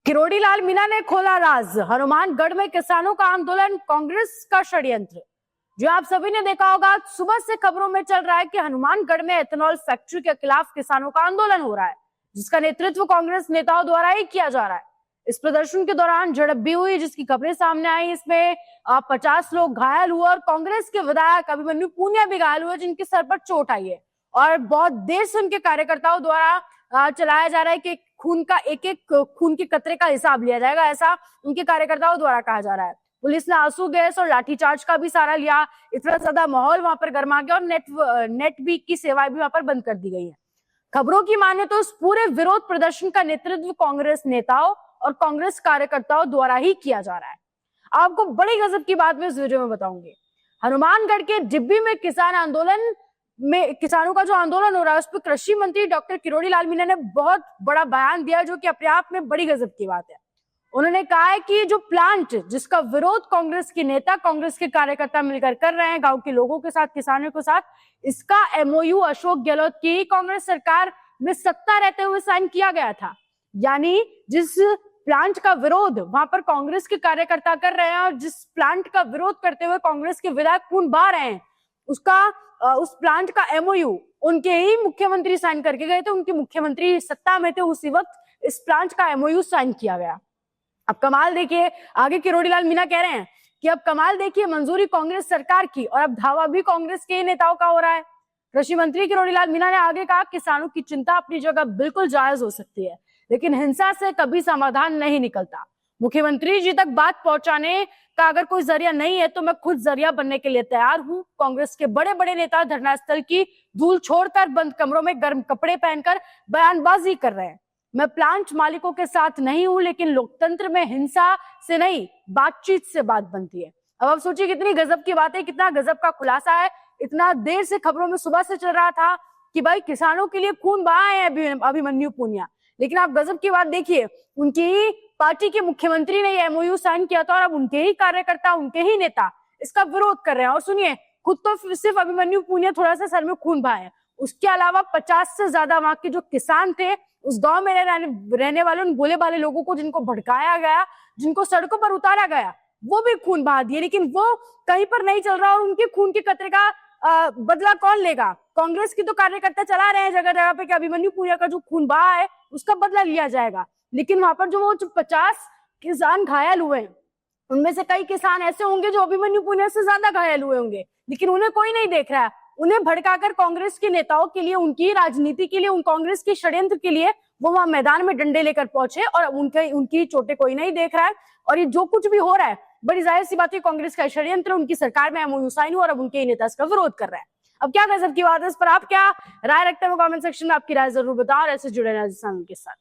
किरोड़ी लाल मीणा ने खोला राज। हनुमानगढ़ में किसानों का आंदोलन कांग्रेस का षड्यंत्र। जो आप सभी ने देखा होगा, सुबह से खबरों में चल रहा है कि हनुमानगढ़ में एथेनॉल फैक्ट्री के खिलाफ किसानों का आंदोलन हो रहा है, जिसका नेतृत्व कांग्रेस नेताओं द्वारा ही किया जा रहा है। इस प्रदर्शन के दौरान झड़प भी हुई, जिसकी खबरें सामने आई। इसमें 50 लोग घायल हुए और कांग्रेस के विधायक अभिमन्यु पूनिया भी घायल हुए, जिनके सर पर चोट आई है। और बहुत देर से उनके कार्यकर्ताओं द्वारा चलाया जा रहा है कि खून का एक एक खून के कतरे का हिसाब लिया जाएगा, ऐसा उनके कार्यकर्ताओं द्वारा कहा जा रहा है। पुलिस ने आंसू गैस और लाठीचार्ज का भी सहारा लिया। इतना ज्यादा माहौल वहां पर गर्मा गया और नेट भी की सेवाएं भी वहां पर बंद कर दी गई है। खबरों की माने तो इस पूरे विरोध प्रदर्शन का नेतृत्व कांग्रेस नेताओं और कांग्रेस कार्यकर्ताओं द्वारा ही किया जा रहा है। आपको बड़ी गजब की बात मैं इस वीडियो में बताऊंगी। हनुमानगढ़ के डिब्बी में किसानों का जो आंदोलन हो रहा है, उस पर कृषि मंत्री डॉक्टर किरोड़ी लाल मीणा ने बहुत बड़ा बयान दिया, जो कि अपने आप में बड़ी गजब की बात है। उन्होंने कहा है कि जो प्लांट जिसका विरोध कांग्रेस के नेता, कांग्रेस के कार्यकर्ता मिलकर कर रहे हैं गांव के लोगों के साथ, किसानों के साथ, इसका एमओयू अशोक गहलोत की कांग्रेस सरकार में सत्ता रहते हुए साइन किया गया था। यानी जिस प्लांट का विरोध वहां पर कांग्रेस के कार्यकर्ता कर रहे हैं और जिस प्लांट का विरोध करते हुए कांग्रेस के विधायक खून बहा रहे हैं, उस प्लांट का एमओयू उनके ही मुख्यमंत्री साइन करके गए थे। उनके मुख्यमंत्री सत्ता में थे उसी वक्त इस प्लांट का एमओयू साइन किया गया। अब कमाल देखिए, आगे किरोड़ी लाल मीणा कह रहे हैं कि अब कमाल देखिए, मंजूरी कांग्रेस सरकार की और अब धावा भी कांग्रेस के नेताओं का हो रहा है। कृषि मंत्री किरोड़ी लाल मीणा ने आगे कहा, किसानों की चिंता अपनी जगह बिल्कुल जायज हो सकती है, लेकिन हिंसा से कभी समाधान नहीं निकलता। मुख्यमंत्री जी तक बात पहुंचाने का अगर कोई जरिया नहीं है तो मैं खुद जरिया बनने के लिए तैयार हूं। कांग्रेस के बड़े बड़े नेता धरना स्थल की धूल छोड़कर बंद कमरों में गर्म कपड़े पहनकर बयानबाजी कर रहे हैं। मैं प्लांट मालिकों के साथ नहीं हूं, लेकिन लोकतंत्र में हिंसा से नहीं, बातचीत से बात बनती है। अब आप सोचिए कितनी गजब की बात है, कितना गजब का खुलासा है। इतना देर से खबरों में सुबह से चल रहा था कि भाई किसानों के लिए खून बहाए हैं अभिमन्यु पूनिया, लेकिन आप गजब की बात देखिए, उनकी पार्टी के मुख्यमंत्री ने एमओयू साइन किया था और अब उनके ही कार्यकर्ता, उनके ही नेता इसका विरोध कर रहे हैं। और सुनिए, खुद तो सिर्फ अभिमन्यु पूनिया थोड़ा सा सर में खून बहाए, उसके अलावा 50 से ज्यादा वहां के जो किसान थे, उस गांव में रहने वाले उन भोले भाले लोगों को जिनको भड़काया गया, जिनको सड़कों पर उतारा गया, वो भी खून बहा दिए। लेकिन वो कहीं पर नहीं चल रहा और उनके खून के कतरे का बदला कौन लेगा? कांग्रेस की तो कार्यकर्ता चला रहे हैं जगह जगह पे कि अभिमन्यु पूनिया का जो खून बहा है उसका बदला लिया जाएगा। लेकिन वहां पर जो 50 किसान घायल हुए, उनमें से कई किसान ऐसे होंगे जो अभिमन्यु पूनिया से ज्यादा घायल हुए होंगे, लेकिन उन्हें कोई नहीं देख रहा है। उन्हें भड़काकर कांग्रेस के नेताओं के लिए, उनकी राजनीति के लिए, उन कांग्रेस के षड्यंत्र के लिए वो वहां मैदान में डंडे लेकर पहुंचे और उनकी चोटें कोई नहीं देख रहा है। और ये जो कुछ भी हो रहा है, बड़ी जाहिर सी बात है कांग्रेस का षड्यंत्र, उनकी सरकार में एमओयू साइन हुआ और अब उनके नेता इसका विरोध कर रहे हैं। अब क्या गजब की बात है, इस पर आप क्या राय रखते हैं? कमेंट सेक्शन में आपकी राय जरूर बताओ और ऐसे जुड़े रहें के साथ।